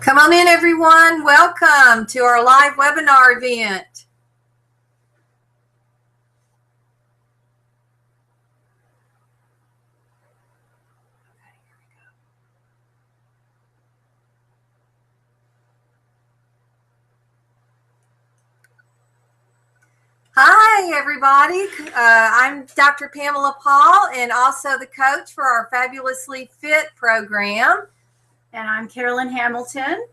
Come on in, everyone. Welcome to our live webinar event. Hi, everybody. I'm Dr. Pamela Paul and also the coach for our Fabulously Fit program. And I'm Carolyn Hamilton,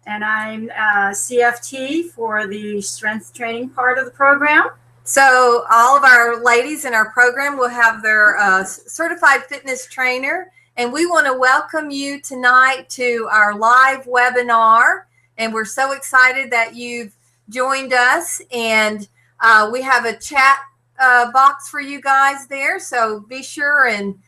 and I'm CFT for the strength training part of the program. So all of our ladies in our program will have their certified fitness trainer, and we want to welcome you tonight to our live webinar. And we're so excited that you've joined us, and we have a chat box for you guys there. So be sure and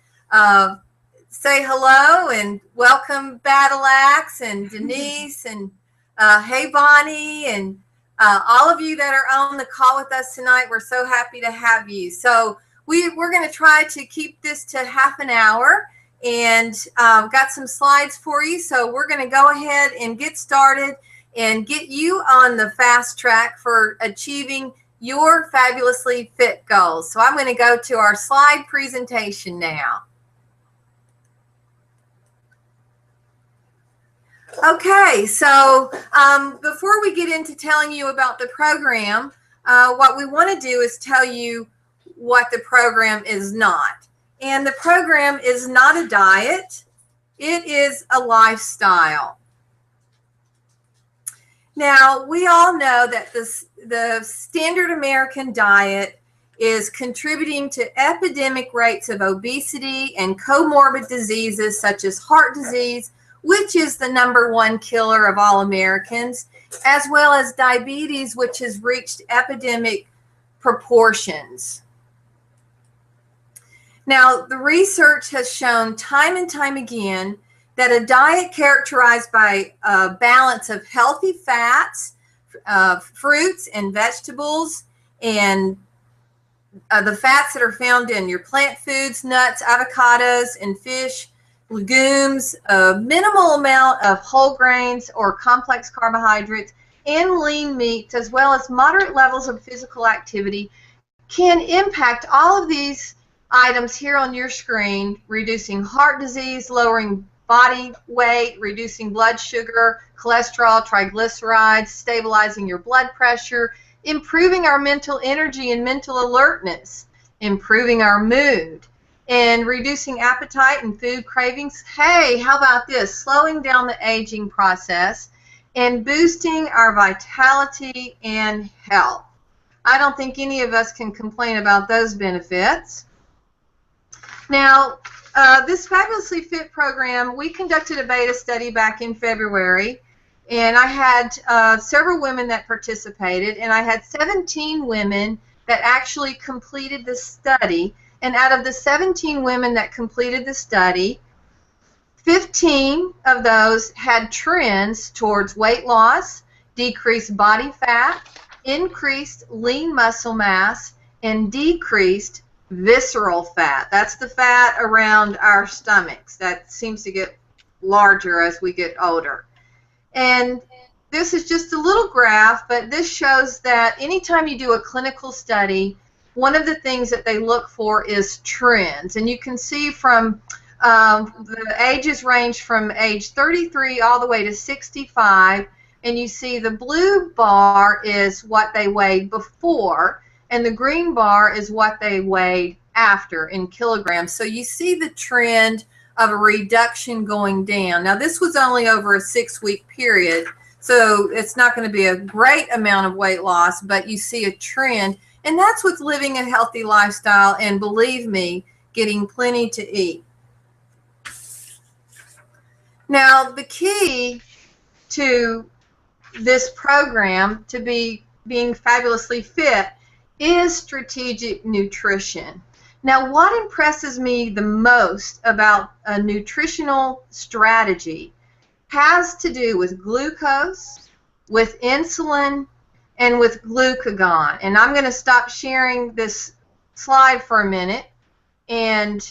say hello and welcome Battle Axe and Denise and hey Bonnie and all of you that are on the call with us tonight. We're so happy to have you. So we're going to try to keep this to half an hour, and got some slides for you. So we're going to go ahead and get started and get you on the fast track for achieving your fabulously fit goals. So I'm going to go to our slide presentation now. Okay, so before we get into telling you about the program, what we want to do is tell you what the program is not. And the program is not a diet. It is a lifestyle. Now, we all know that the standard American diet is contributing to epidemic rates of obesity and comorbid diseases such as heart disease, which is the #1 killer of all Americans, as well as diabetes, which has reached epidemic proportions. Now, the research has shown time and time again that a diet characterized by a balance of healthy fats, fruits and vegetables, and the fats that are found in your plant foods, nuts, avocados, and fish, legumes, a minimal amount of whole grains or complex carbohydrates, and lean meats, as well as moderate levels of physical activity, can impact all of these items here on your screen, reducing heart disease, lowering body weight, reducing blood sugar, cholesterol, triglycerides, stabilizing your blood pressure, improving our mental energy and mental alertness, improving our mood, and reducing appetite and food cravings. Hey, how about this? Slowing down the aging process and boosting our vitality and health. I don't think any of us can complain about those benefits. Now, this Fabulously Fit program, we conducted a beta study back in February, and I had several women that participated, and I had 17 women that actually completed the study. And out of the 17 women that completed the study, 15 of those had trends towards weight loss, decreased body fat, increased lean muscle mass, and decreased visceral fat. That's the fat around our stomachs that seems to get larger as we get older. And this is just a little graph, but this shows that anytime you do a clinical study, one of the things that they look for is trends. And you can see from the ages range from age 33 all the way to 65, and you see the blue bar is what they weighed before, and the green bar is what they weighed after in kilograms. So you see the trend of a reduction going down. Now, this was only over a 6-week period, so it's not going to be a great amount of weight loss, but you see a trend. And that's what's living a healthy lifestyle, and believe me, getting plenty to eat. Now, the key to this program, to being fabulously fit, is strategic nutrition. Now, what impresses me the most about a nutritional strategy has to do with glucose, with insulin, and with glucagon. And I'm going to stop sharing this slide for a minute and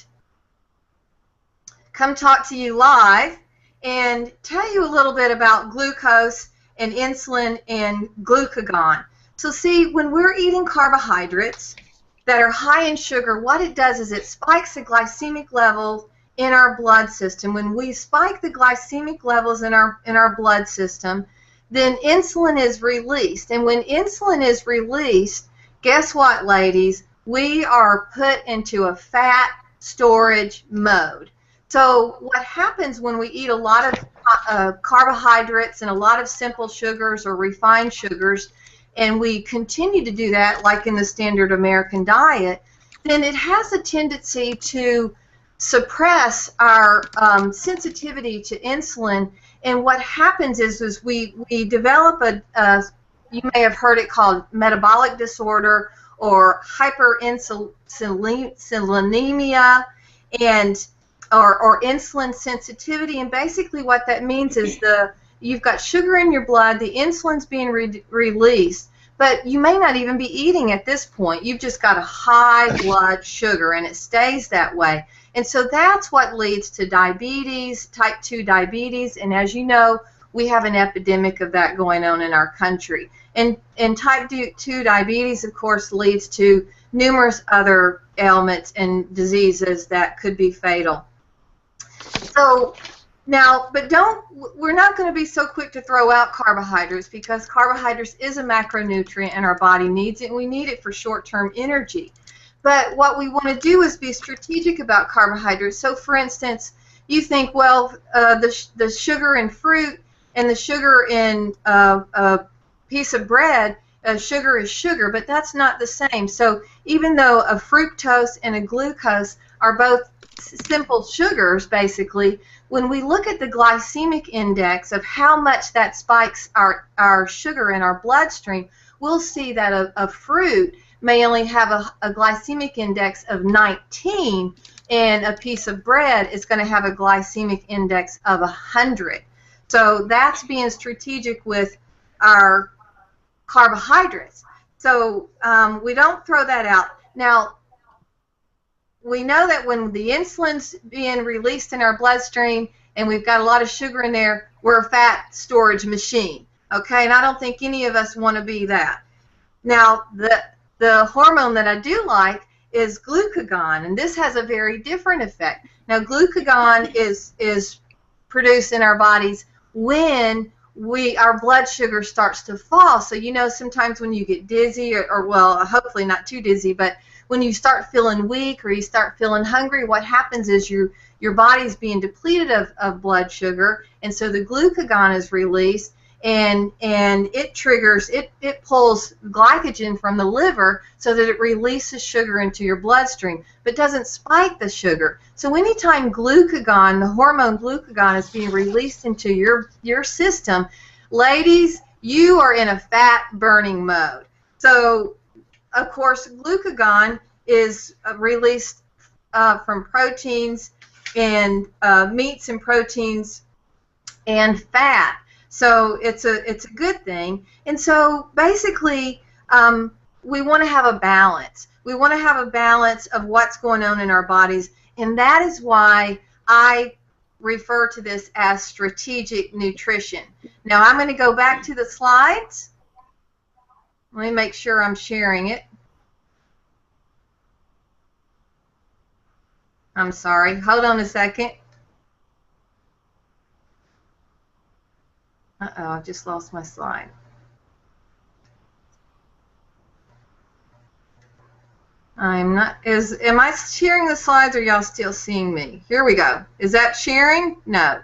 come talk to you live. and tell you a little bit about glucose and insulin and glucagon. So see, when we're eating carbohydrates that are high in sugar, what it does is it spikes the glycemic level in our blood system. When we spike the glycemic levels in our blood system, then insulin is released. And when insulin is released, guess what, ladies? We are put into a fat storage mode. So what happens when we eat a lot of carbohydrates and a lot of simple sugars or refined sugars, and we continue to do that like in the standard American diet, then it has a tendency to suppress our sensitivity to insulin. And what happens is we develop you may have heard it called metabolic disorder or hyperinsulinemia or insulin sensitivity. And basically what that means is you've got sugar in your blood, the insulin's being released, but you may not even be eating at this point. You've just got a high blood sugar, and it stays that way. And so that's what leads to diabetes, type 2 diabetes, and as you know, we have an epidemic of that going on in our country. And type 2 diabetes, of course, leads to numerous other ailments and diseases that could be fatal. So now, but we're not going to be so quick to throw out carbohydrates, because carbohydrates is a macronutrient and our body needs it, and we need it for short-term energy. But what we want to do is be strategic about carbohydrates. So, for instance, you think, well, the sugar in fruit and the sugar in a piece of bread, sugar is sugar, but that's not the same. So even though a fructose and a glucose are both simple sugars, basically, when we look at the glycemic index of how much that spikes our sugar in our bloodstream, we'll see that a fruit may only have a glycemic index of 19, and a piece of bread is going to have a glycemic index of 100. So that's being strategic with our carbohydrates. So we don't throw that out. Now, we know that when the insulin's being released in our bloodstream and we've got a lot of sugar in there, we're a fat storage machine. Okay, and I don't think any of us want to be that. Now, the hormone that I do like is glucagon, and this has a very different effect. Now, glucagon is produced in our bodies when our blood sugar starts to fall. So you know, sometimes when you get dizzy, or well, hopefully not too dizzy, but when you start feeling weak or you start feeling hungry, what happens is your body's being depleted of blood sugar, and so the glucagon is released, and it triggers, it pulls glycogen from the liver so that it releases sugar into your bloodstream, but doesn't spike the sugar. So anytime glucagon, the hormone glucagon, is being released into your system, ladies, you are in a fat burning mode. So of course, glucagon is released from proteins and meats and proteins and fat. So it's a good thing. And so basically, we want to have a balance. We want to have a balance of what's going on in our bodies, and that is why I refer to this as strategic nutrition. Now I'm going to go back to the slides. Let me make sure I'm sharing it. I'm sorry. Hold on a second. Uh-oh, I just lost my slide. I'm not, am I sharing the slides, or y'all still seeing me? Here we go. Is that sharing? No.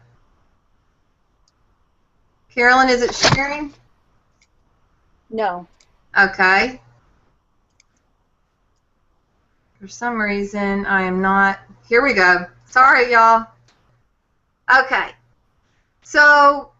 Carolyn, is it sharing? No. Okay. For some reason, I am not. Here we go. Sorry, y'all. Okay. So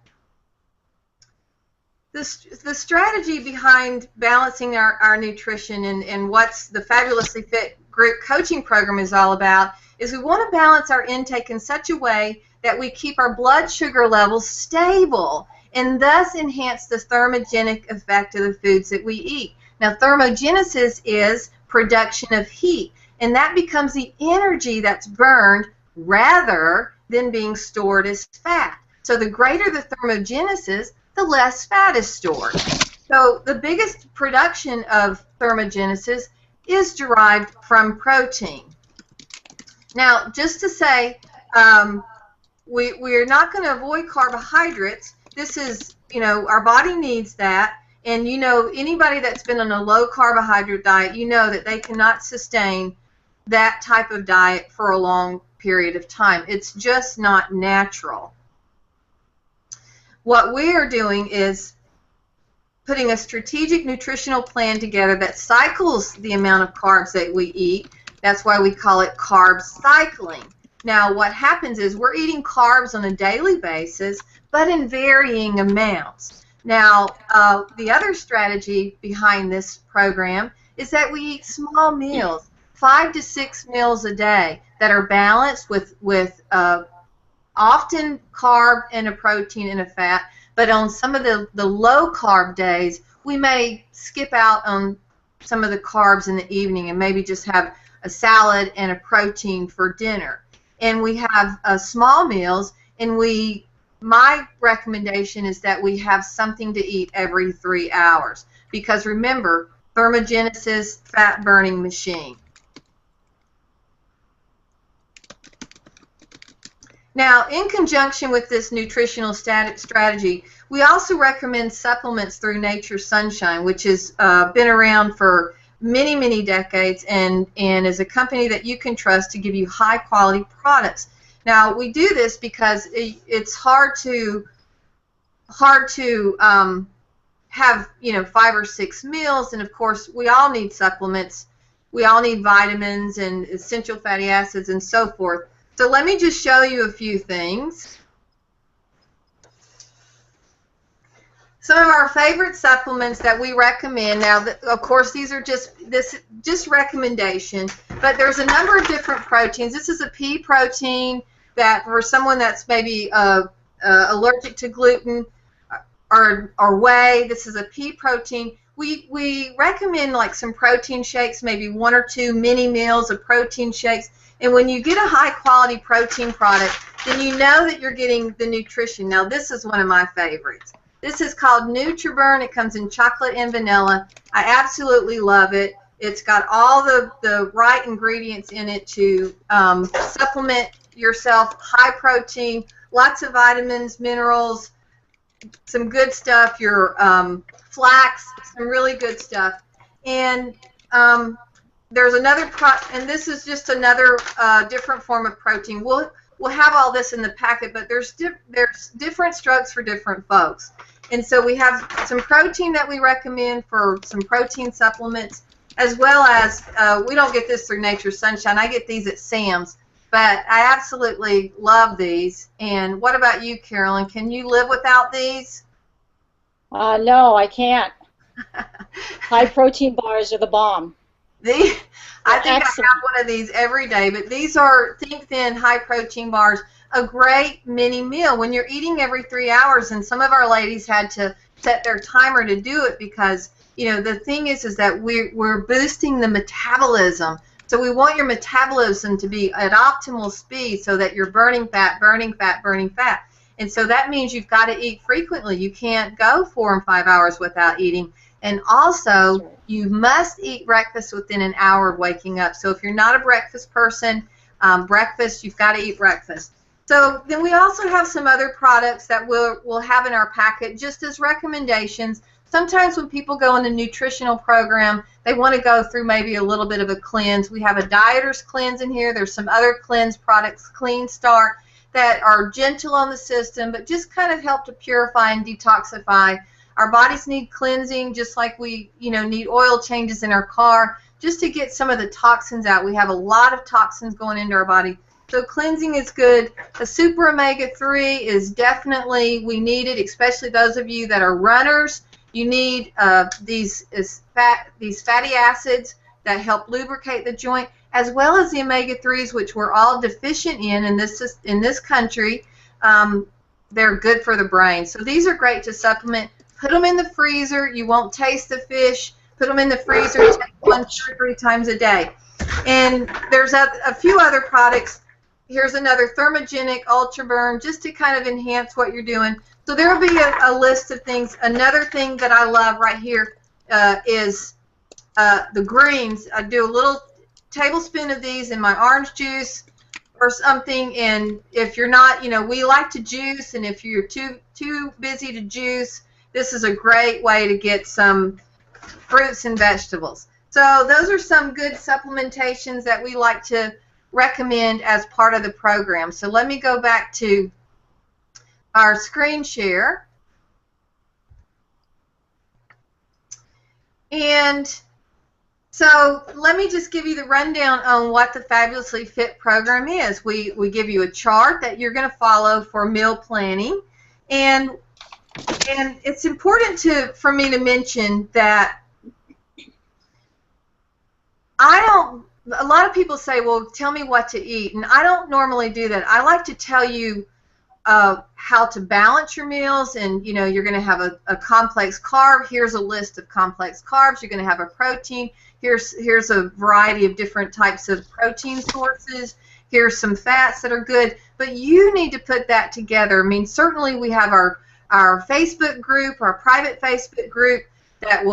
the strategy behind balancing our nutrition and what's the Fabulously Fit group coaching program is all about is we want to balance our intake in such a way that we keep our blood sugar levels stable and thus enhance the thermogenic effect of the foods that we eat. Now, thermogenesis is production of heat, and that becomes the energy that's burned rather than being stored as fat. So the greater the thermogenesis, the less fat is stored. So the biggest production of thermogenesis is derived from protein. Now, just to say, we're not going to avoid carbohydrates. This is, our body needs that. And, anybody that's been on a low carbohydrate diet, that they cannot sustain that type of diet for a long period of time. It's just not natural. What we are doing is putting a strategic nutritional plan together that cycles the amount of carbs that we eat. That's why we call it carb cycling. Now, what happens is we're eating carbs on a daily basis, but in varying amounts. Now, the other strategy behind this program is that we eat small meals, 5 to 6 meals a day that are balanced with often carb and a protein and a fat. But on some of the low carb days, we may skip out on some of the carbs in the evening and maybe just have a salad and a protein for dinner. And we have small meals, and my recommendation is that we have something to eat every 3 hours. Because remember, thermogenesis, fat burning machine. Now, in conjunction with this nutritional strategy, we also recommend supplements through Nature's Sunshine, which has been around for many, many decades and is a company that you can trust to give you high-quality products. Now, we do this because it's hard to have 5 or 6 meals, and of course, we all need supplements. We all need vitamins and essential fatty acids and so forth. So let me just show you a few things. Some of our favorite supplements that we recommend. Now, of course, these are just recommendation, but there's a number of different proteins. This is a pea protein that for someone that's maybe allergic to gluten or whey. This is a pea protein. We recommend like some protein shakes, maybe 1 or 2 mini meals of protein shakes. And when you get a high-quality protein product, then you know that you're getting the nutrition. Now, this is one of my favorites. This is called NutriBurn. It comes in chocolate and vanilla. I absolutely love it. It's got all the right ingredients in it to supplement yourself, high protein, lots of vitamins, minerals, some good stuff, your flax, some really good stuff. And there's another, and this is just another different form of protein. We'll have all this in the packet, but there's different strokes for different folks. And so we have some protein that we recommend for some protein supplements, as well as, we don't get this through Nature's Sunshine. I get these at Sam's, but I absolutely love these. And what about you, Carolyn? Can you live without these? No, I can't. High protein bars are the bomb. I think excellent. I have one of these every day, but these are Think Thin high protein bars, a great mini meal when you're eating every 3 hours. And some of our ladies had to set their timer to do it because, the thing is that we're boosting the metabolism. So we want your metabolism to be at optimal speed so that you're burning fat, burning fat, burning fat. And so that means you've got to eat frequently. You can't go 4 and 5 hours without eating. And also, you must eat breakfast within an hour of waking up. So if you're not a breakfast person, you've got to eat breakfast. So then we also have some other products that we'll have in our packet just as recommendations. Sometimes when people go in the nutritional program, they want to go through maybe a little bit of a cleanse. We have a dieter's cleanse in here. There's some other cleanse products, Clean Start, that are gentle on the system, but just kind of help to purify and detoxify. Our bodies need cleansing just like we, need oil changes in our car just to get some of the toxins out. We have a lot of toxins going into our body. So cleansing is good. A super omega-3 is definitely, we need it, especially those of you that are runners. You need these fatty acids that help lubricate the joint, as well as the omega-3s, which we're all deficient in this country. They're good for the brain. So these are great to supplement. Put them in the freezer. You won't taste the fish. Put them in the freezer. Take 1 to 3 times a day. And there's a few other products. here's another thermogenic ultra burn just to kind of enhance what you're doing. So there will be a list of things. Another thing that I love right here is the greens. I do a little tablespoon of these in my orange juice or something, and if you're not, we like to juice, and if you're too busy to juice, this is a great way to get some fruits and vegetables. So those are some good supplementations that we like to recommend as part of the program. So let me go back to our screen share. And so let me just give you the rundown on what the Fabulously Fit program is. We give you a chart that you're going to follow for meal planning, and it's important for me to mention that a lot of people say, well, tell me what to eat, and I don't normally do that. I like to tell you how to balance your meals, and you're going to have a complex carb. Here's a list of complex carbs. You're going to have a protein. Here's a variety of different types of protein sources. Here's some fats that are good, but you need to put that together. I mean, certainly we have our Facebook group, our private Facebook group that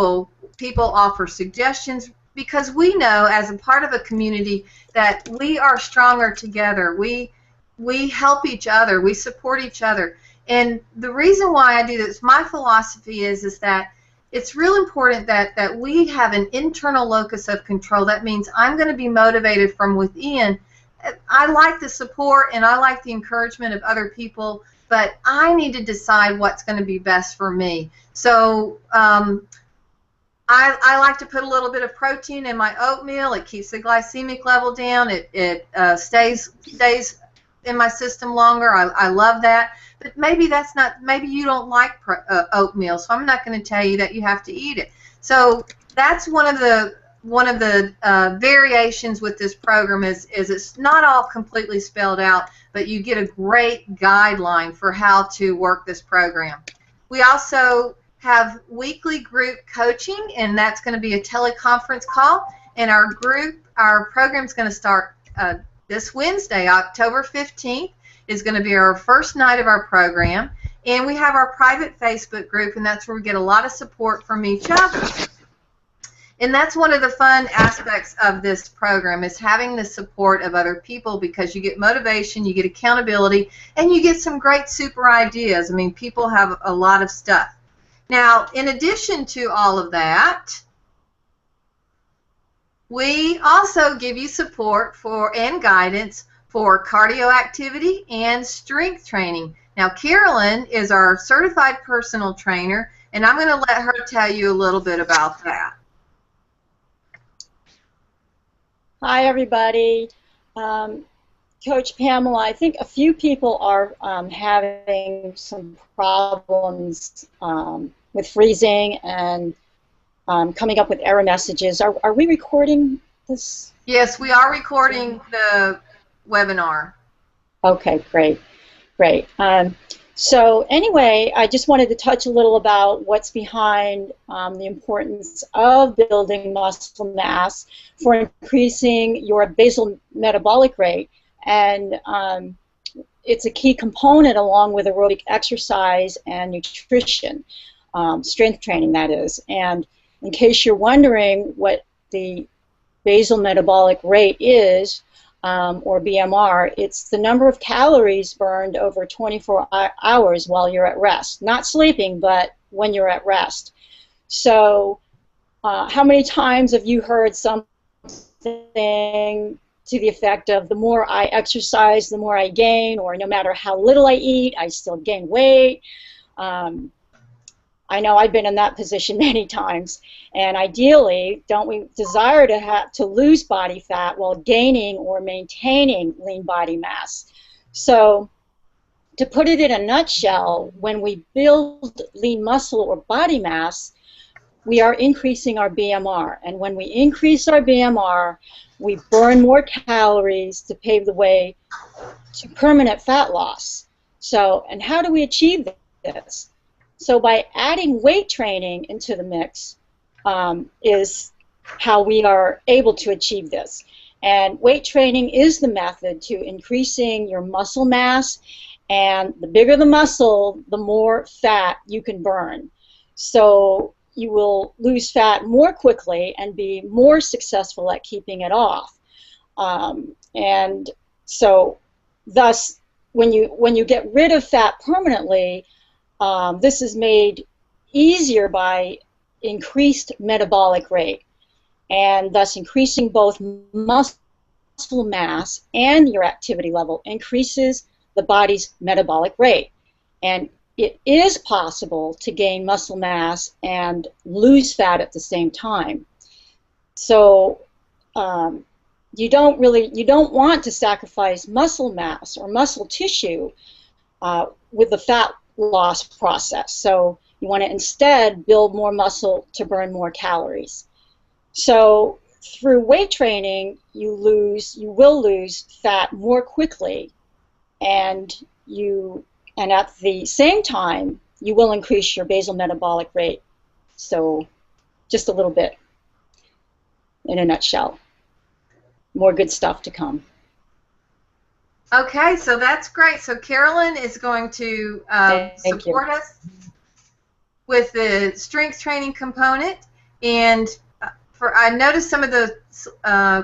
people offer suggestions, because we know as a part of a community that we are stronger together. We help each other. We support each other. And the reason why I do this, my philosophy is that it's real important that we have an internal locus of control. That means I'm going to be motivated from within. I like the support and I like the encouragement of other people, but I need to decide what's going to be best for me. So I like to put a little bit of protein in my oatmeal. It keeps the glycemic level down. It stays in my system longer. I love that. But maybe you don't like oatmeal, so I'm not going to tell you that you have to eat it. So that's one of the variations with this program is it's not all completely spelled out, but you get a great guideline for how to work this program. We also have weekly group coaching, and that's going to be a teleconference call. And our program is going to start this Wednesday, October 15th, is going to be our first night of our program. And we have our private Facebook group, and that's where we get a lot of support from each other. And that's one of the fun aspects of this program, is having the support of other people, because you get motivation, you get accountability, and you get some great super ideas. I mean, people have a lot of stuff. Now, in addition to all of that, we also give you support and guidance for cardio activity and strength training. Now, Carolyn is our certified personal trainer, and I'm going to let her tell you a little bit about that. Hi, everybody. Coach Pamela, I think a few people are having some problems with freezing and coming up with error messages. Are we recording this? Yes, we are recording the webinar. Okay, great. So anyway, I just wanted to touch a little about what's behind the importance of building muscle mass for increasing your basal metabolic rate. And it's a key component along with aerobic exercise and nutrition, strength training, that is. And in case you're wondering what the basal metabolic rate is, or BMR, it's the number of calories burned over 24 hours while you're at rest. Not sleeping, but when you're at rest. So how many times have you heard something to the effect of, the more I exercise, the more I gain, or no matter how little I eat, I still gain weight? I know I've been in that position many times, and ideally, don't we desire to lose body fat while gaining or maintaining lean body mass? So, to put it in a nutshell, when we build lean muscle or body mass, we are increasing our BMR, and when we increase our BMR, we burn more calories to pave the way to permanent fat loss. So, and how do we achieve this? So by adding weight training into the mix is how we are able to achieve this. And weight training is the method to increasing your muscle mass, and the bigger the muscle, the more fat you can burn. So you will lose fat more quickly and be more successful at keeping it off. And so thus, when you get rid of fat permanently, this is made easier by increased metabolic rate, and thus increasing both muscle mass and your activity level increases the body's metabolic rate. And it is possible to gain muscle mass and lose fat at the same time. So you don't want to sacrifice muscle mass or muscle tissue with the fat loss process. So you want to instead build more muscle to burn more calories. So through weight training, you will lose fat more quickly, and at the same time, you will increase your basal metabolic rate. So just a little bit in a nutshell. More good stuff to come. Okay, so that's great. So Carolyn is going to support us with the strength training component. And I noticed some of the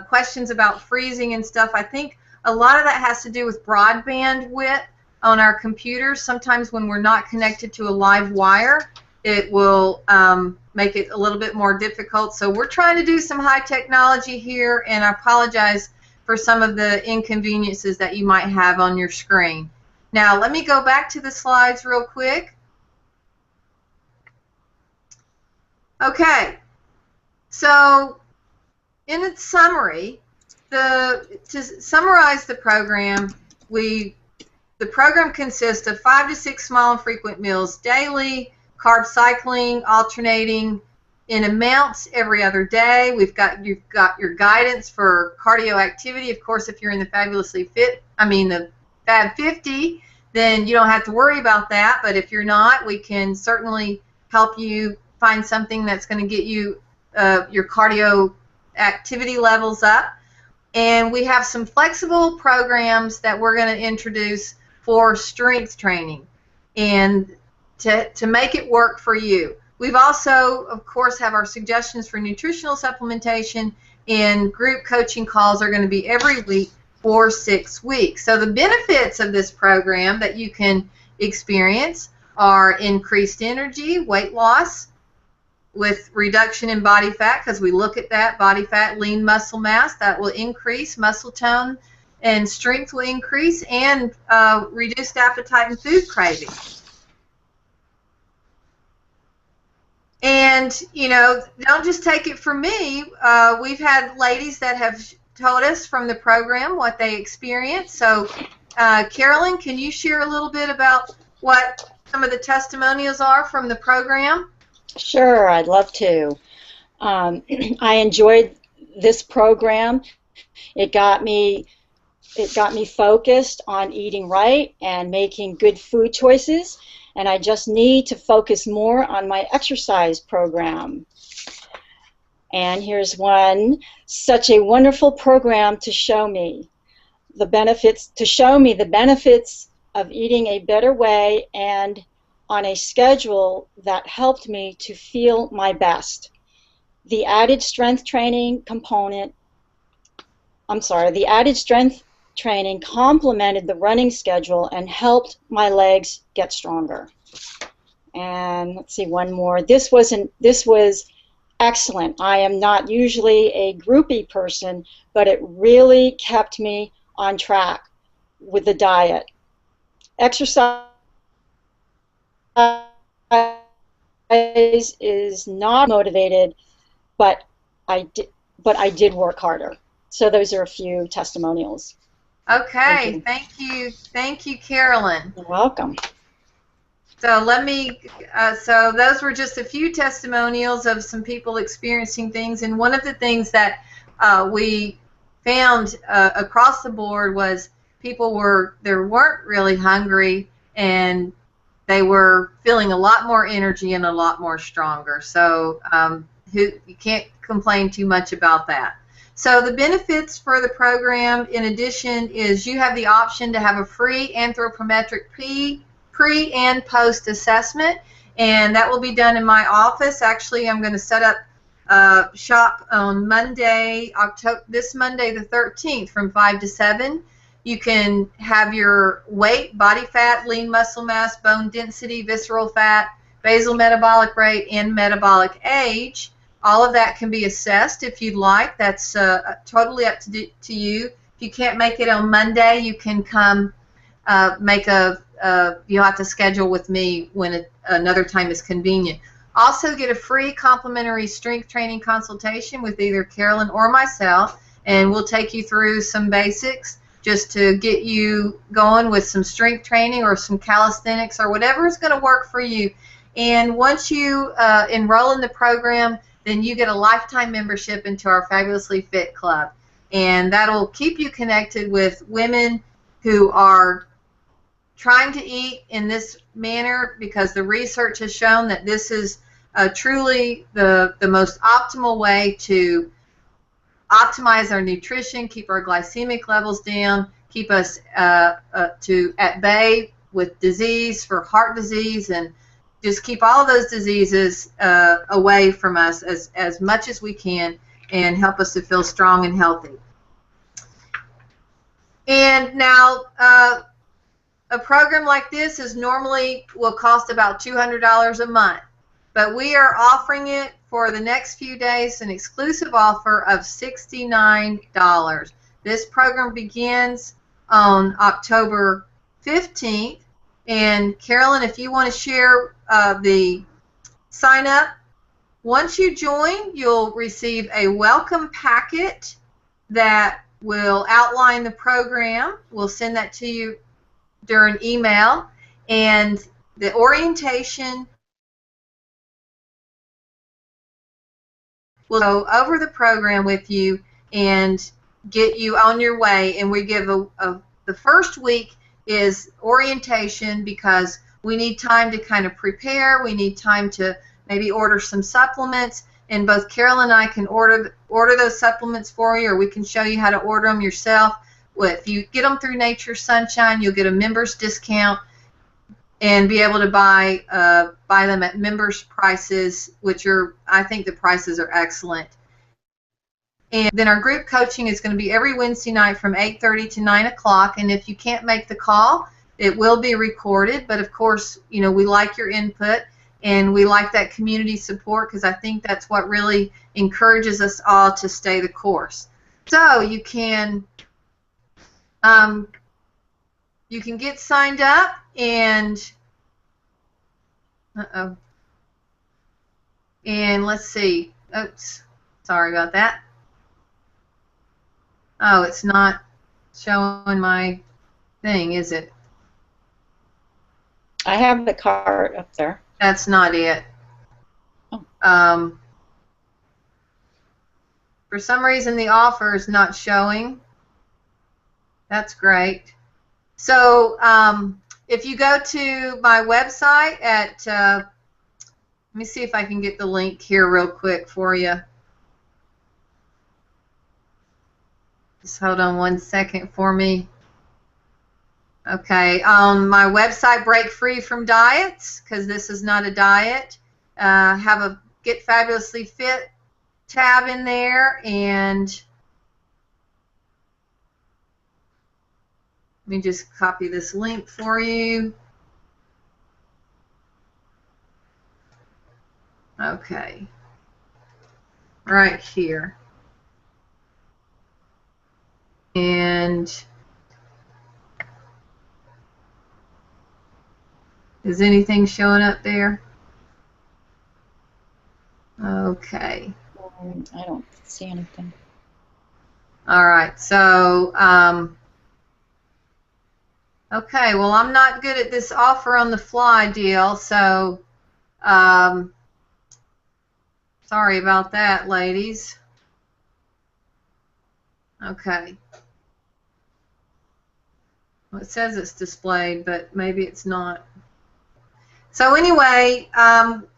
questions about freezing and stuff. I think a lot of that has to do with broadband width on our computers. Sometimes when we're not connected to a live wire, it will make it a little bit more difficult. So we're trying to do some high technology here, and I apologize for some of the inconveniences that you might have on your screen. Now let me go back to the slides real quick. Okay, so in its summary, to summarize the program, the program consists of 5 to 6 small and frequent meals daily, carb cycling, alternating in amounts every other day. You've got your guidance for cardio activity. Of course, if you're in the the Fab 50, then you don't have to worry about that. But if you're not, we can certainly help you find something that's going to get you your cardio activity levels up. And we have some flexible programs that we're going to introduce for strength training and to make it work for you. We've also, of course, have our suggestions for nutritional supplementation, and group coaching calls are going to be every week for 6 weeks. So the benefits of this program that you can experience are increased energy, weight loss, with reduction in body fat, because we look at that, body fat, lean muscle mass, that will increase, muscle tone and strength will increase, and reduced appetite and food craving. And, you know, don't just take it from me. We've had ladies that have told us from the program what they experienced. So, Carolyn, can you share a little bit about what some of the testimonials are from the program? Sure, I'd love to. I enjoyed this program. It got me focused on eating right and making good food choices, and I just need to focus more on my exercise program. And here's one: such a wonderful program to show me the benefits of eating a better way and on a schedule that helped me to feel my best. The added strength training complemented the running schedule and helped my legs get stronger. And let's see, one more. This was excellent. I am not usually a groupie person, but it really kept me on track with the diet. Exercise is not motivated, but I did work harder. So those are a few testimonials. Okay, thank you, Carolyn. You're welcome. So so those were just a few testimonials of some people experiencing things, and one of the things that we found across the board was people weren't really hungry, and they were feeling a lot more energy and a lot more stronger. So you can't complain too much about that. So the benefits for the program, in addition, is you have the option to have a free anthropometric pre and post assessment, and that will be done in my office. Actually, I'm going to set up shop on Monday, this Monday the 13th from 5 to 7. You can have your weight, body fat, lean muscle mass, bone density, visceral fat, basal metabolic rate, and metabolic age. All of that can be assessed if you'd like. That's totally up to you. If you can't make it on Monday, you can come you'll have to schedule with me when another time is convenient. Also get a free complimentary strength training consultation with either Carolyn or myself, and we'll take you through some basics just to get you going with some strength training or some calisthenics or whatever is going to work for you. And once you enroll in the program, then you get a lifetime membership into our Fabulously Fit Club. And that'll keep you connected with women who are trying to eat in this manner, because the research has shown that this is truly the most optimal way to optimize our nutrition, keep our glycemic levels down, keep us at bay with disease, for heart disease, and just keep all of those diseases away from us as much as we can, and help us to feel strong and healthy. And now, a program like this will cost about $200 a month, but we are offering it for the next few days, an exclusive offer of $69. This program begins on October 15th. And Carolyn, if you want to share the sign up, once you join, you'll receive a welcome packet that will outline the program. We'll send that to you during email, and the orientation will go over the program with you and get you on your way. And we give the first week is orientation, because we need time to kind of prepare. We need time to maybe order some supplements, and both Carol and I can order those supplements for you, or we can show you how to order them yourself. If you get them through Nature Sunshine, you'll get a member's discount and be able to buy them at members' prices, which I think the prices are excellent. And then our group coaching is going to be every Wednesday night from 8:30 to 9 o'clock. And if you can't make the call, it will be recorded. But of course, we like your input, and we like that community support, because I think that's what really encourages us all to stay the course. So you can get signed up, and and let's see. Oops, sorry about that. Oh, it's not showing my thing, is it? I have the card up there. That's not it. Oh. For some reason, the offer is not showing. That's great. So if you go to my website at, let me see if I can get the link here real quick for you. Just hold on one second for me. Okay, on my website, Break Free from Diets, because this is not a diet, have a Get Fabulously Fit tab in there, and let me just copy this link for you. Okay, right here. And is anything showing up there? Okay. I don't see anything. All right. So, okay. Well, I'm not good at this offer on the fly deal, so sorry about that, ladies. Okay. Well, it says it's displayed, but maybe it's not. So anyway,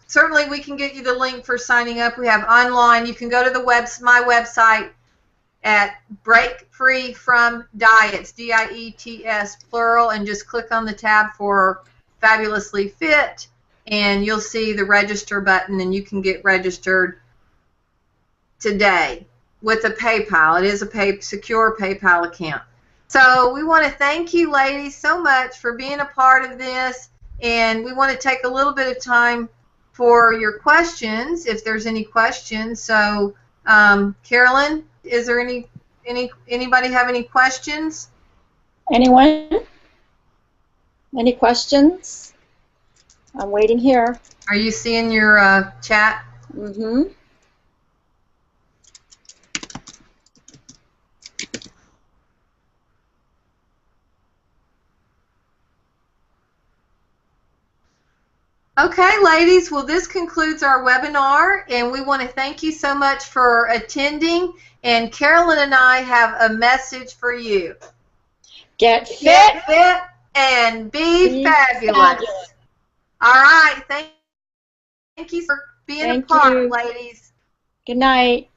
certainly we can get you the link for signing up. We have online. You can go to my website, at Break Free From Diets, DIETS plural, and just click on the tab for Fabulously Fit, and you'll see the register button, and you can get registered today with a PayPal. It is a secure PayPal account. So we want to thank you, ladies, so much for being a part of this, and we want to take a little bit of time for your questions, if there's any questions. So, Carolyn, is there anybody have any questions? Anyone? Any questions? I'm waiting here. Are you seeing your chat? Mm-hmm. Okay, ladies, well, this concludes our webinar, and we want to thank you so much for attending, and Carolyn and I have a message for you. Get fit, Get fit and be fabulous. All right, thank you for being a part, ladies. Good night.